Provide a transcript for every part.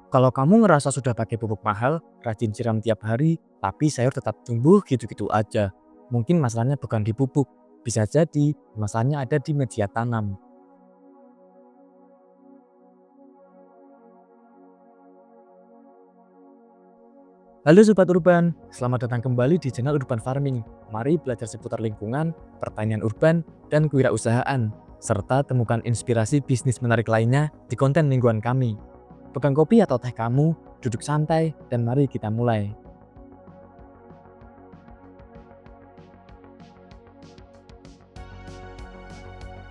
Kalau kamu ngerasa sudah pakai pupuk mahal, rajin siram tiap hari, tapi sayur tetap tumbuh gitu-gitu aja. Mungkin masalahnya bukan di pupuk, bisa jadi masalahnya ada di media tanam. Halo Sobat Urban, selamat datang kembali di channel Urban Farming. Mari belajar seputar lingkungan, pertanian urban, dan kewirausahaan, serta temukan inspirasi bisnis menarik lainnya di konten mingguan kami. Pegang kopi atau teh kamu, duduk santai, dan mari kita mulai.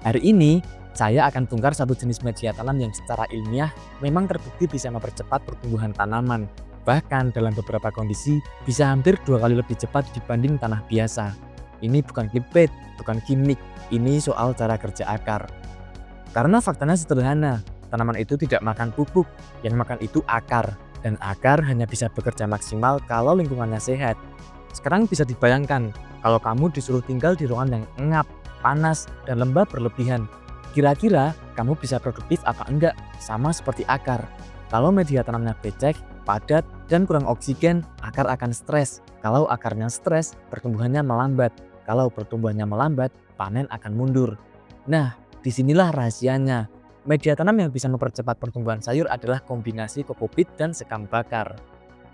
Hari ini, saya akan tungkar satu jenis media tanam yang secara ilmiah memang terbukti bisa mempercepat pertumbuhan tanaman. Bahkan dalam beberapa kondisi bisa hampir 2 kali lebih cepat dibanding tanah biasa. Ini bukan clickbait, bukan gimmick, ini soal cara kerja akar. Karena faktanya sederhana, tanaman itu tidak makan pupuk, yang makan itu akar. Dan akar hanya bisa bekerja maksimal kalau lingkungannya sehat. Sekarang bisa dibayangkan, kalau kamu disuruh tinggal di ruangan yang engap, panas, dan lembab berlebihan. Kira-kira kamu bisa produktif apa enggak? Sama seperti akar. Kalau media tanamnya becek, padat, dan kurang oksigen, akar akan stres. Kalau akarnya stres, pertumbuhannya melambat. Kalau pertumbuhannya melambat, panen akan mundur. Nah, disinilah rahasianya. Media tanam yang bisa mempercepat pertumbuhan sayur adalah kombinasi kokopit dan sekam bakar.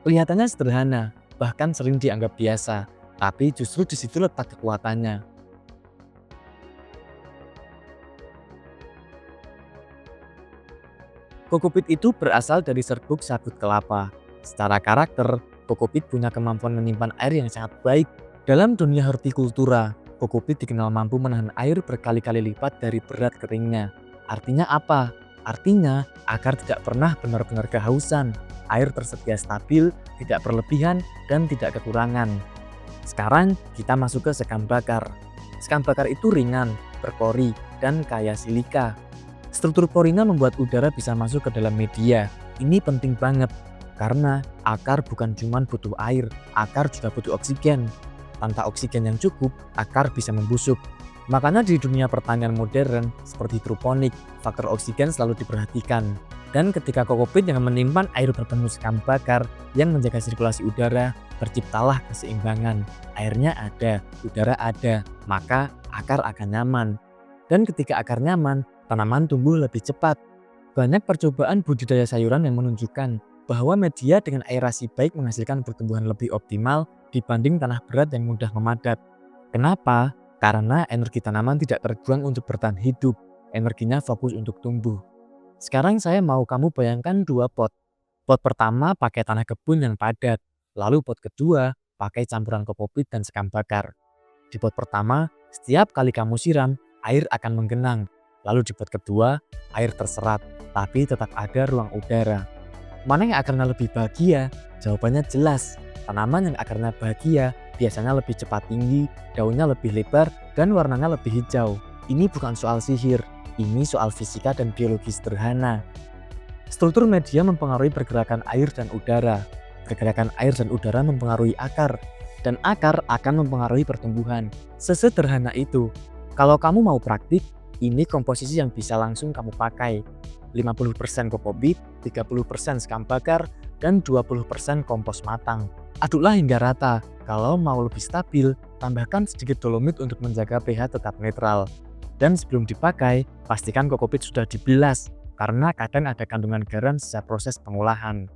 Kelihatannya sederhana, bahkan sering dianggap biasa, tapi justru di situ letak kekuatannya. Kokopit itu berasal dari serbuk sabut kelapa. Secara karakter, kokopit punya kemampuan menyimpan air yang sangat baik. Dalam dunia hortikultura, kokopit dikenal mampu menahan air berkali-kali lipat dari berat keringnya. Artinya apa? Artinya, akar tidak pernah benar-benar kehausan. Air tersedia stabil, tidak berlebihan, dan tidak kekurangan. Sekarang kita masuk ke sekam bakar. Sekam bakar itu ringan, berpori, dan kaya silika. Struktur porinya membuat udara bisa masuk ke dalam media. Ini penting banget, karena akar bukan cuma butuh air, akar juga butuh oksigen. Tanpa oksigen yang cukup, akar bisa membusuk. Makanya di dunia pertanian modern, seperti hidroponik, faktor oksigen selalu diperhatikan. Dan ketika kokopit yang menyimpan air bertemu sekam bakar yang menjaga sirkulasi udara, terciptalah keseimbangan. Airnya ada, udara ada, maka akar akan nyaman. Dan ketika akar nyaman, tanaman tumbuh lebih cepat. Banyak percobaan budidaya sayuran yang menunjukkan bahwa media dengan aerasi baik menghasilkan pertumbuhan lebih optimal dibanding tanah berat yang mudah memadat. Kenapa? Karena energi tanaman tidak terbuang untuk bertahan hidup, energinya fokus untuk tumbuh. Sekarang saya mau kamu bayangkan dua pot. Pot pertama pakai tanah kebun yang padat, lalu pot kedua pakai campuran kokopit dan sekam bakar. Di pot pertama, setiap kali kamu siram, air akan menggenang. Lalu di pot kedua, air terserat, tapi tetap ada ruang udara. Mana yang akarnya lebih bahagia? Jawabannya jelas. Tanaman yang akarnya bahagia biasanya lebih cepat tinggi, daunnya lebih lebar, dan warnanya lebih hijau. Ini bukan soal sihir, ini soal fisika dan biologi sederhana. Struktur media mempengaruhi pergerakan air dan udara. Pergerakan air dan udara mempengaruhi akar, dan akar akan mempengaruhi pertumbuhan. Sesederhana itu. Kalau kamu mau praktik, ini komposisi yang bisa langsung kamu pakai. 50% kokopit, 30% sekam bakar, dan 20% kompos matang. Aduklah hingga rata. Kalau mau lebih stabil, tambahkan sedikit dolomit untuk menjaga pH tetap netral. Dan sebelum dipakai, pastikan kokopit sudah dibilas, karena kadang ada kandungan garam sisa proses pengolahan.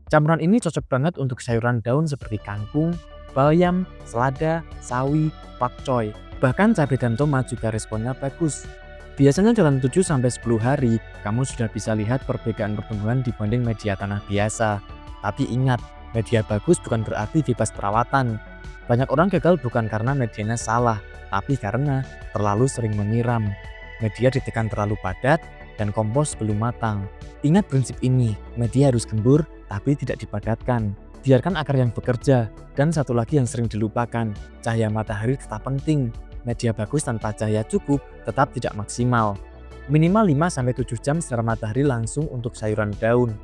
Campuran ini cocok banget untuk sayuran daun seperti kangkung, bayam, selada, sawi, pakcoy. Bahkan cabai dan tomat juga responnya bagus. Biasanya dalam 7-10 hari, kamu sudah bisa lihat perbedaan pertumbuhan dibanding media tanah biasa. Tapi ingat, media bagus bukan berarti bebas perawatan. Banyak orang gagal bukan karena medianya salah, tapi karena terlalu sering menyiram. Media ditekan terlalu padat, dan kompos belum matang. Ingat prinsip ini, media harus gembur tapi tidak dipadatkan. Biarkan akar yang bekerja. Dan satu lagi yang sering dilupakan, cahaya matahari tetap penting. Media bagus tanpa cahaya cukup tetap tidak maksimal. Minimal 5-7 jam sinar matahari langsung untuk sayuran daun.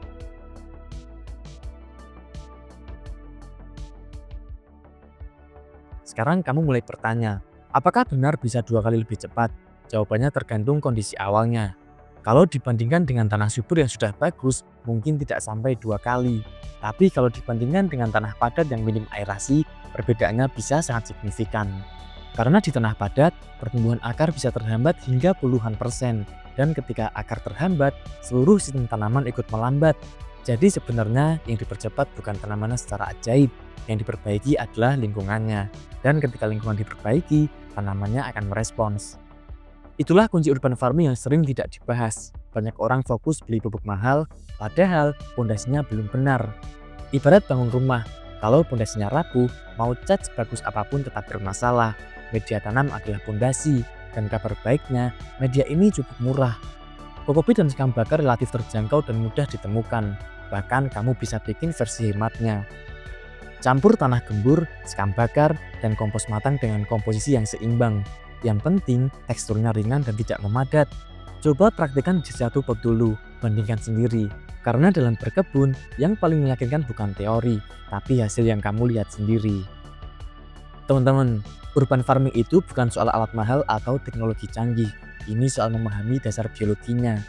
Sekarang kamu mulai bertanya, apakah benar bisa 2 kali lebih cepat? Jawabannya tergantung kondisi awalnya. Kalau dibandingkan dengan tanah subur yang sudah bagus, mungkin tidak sampai 2 kali. Tapi kalau dibandingkan dengan tanah padat yang minim aerasi, perbedaannya bisa sangat signifikan. Karena di tanah padat, pertumbuhan akar bisa terhambat hingga puluhan persen. Dan ketika akar terhambat, seluruh sistem tanaman ikut melambat. Jadi sebenarnya yang dipercepat bukan tanamannya secara ajaib, yang diperbaiki adalah lingkungannya. Dan ketika lingkungan diperbaiki, tanamannya akan merespons. Itulah kunci urban farming yang sering tidak dibahas. Banyak orang fokus beli pupuk mahal, padahal pondasinya belum benar. Ibarat bangun rumah, kalau pondasinya rapuh, mau cat sebagus apapun tetap bermasalah. Media tanam adalah pondasi, dan kabar baiknya, media ini cukup murah. Kokopit dan sekam bakar relatif terjangkau dan mudah ditemukan. Bahkan kamu bisa bikin versi hematnya. Campur tanah gembur, sekam bakar, dan kompos matang dengan komposisi yang seimbang. Yang penting, teksturnya ringan dan tidak memadat. Coba praktikkan di satu pot dulu, bandingkan sendiri. Karena dalam berkebun, yang paling meyakinkan bukan teori, tapi hasil yang kamu lihat sendiri. Teman-teman, urban farming itu bukan soal alat mahal atau teknologi canggih. Ini soal memahami dasar biologinya.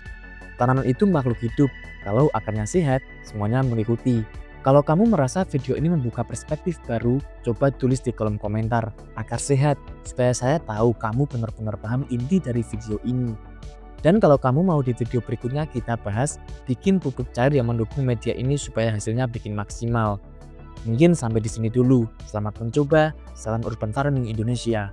Tanaman itu makhluk hidup. Kalau akarnya sehat, semuanya mengikuti. Kalau kamu merasa video ini membuka perspektif baru, coba tulis di kolom komentar akar sehat supaya saya tahu kamu benar-benar paham inti dari video ini. Dan kalau kamu mau di video berikutnya kita bahas bikin pupuk cair yang mendukung media ini supaya hasilnya bikin maksimal. Mungkin sampai di sini dulu. Selamat mencoba. Salam Urban Farming Indonesia.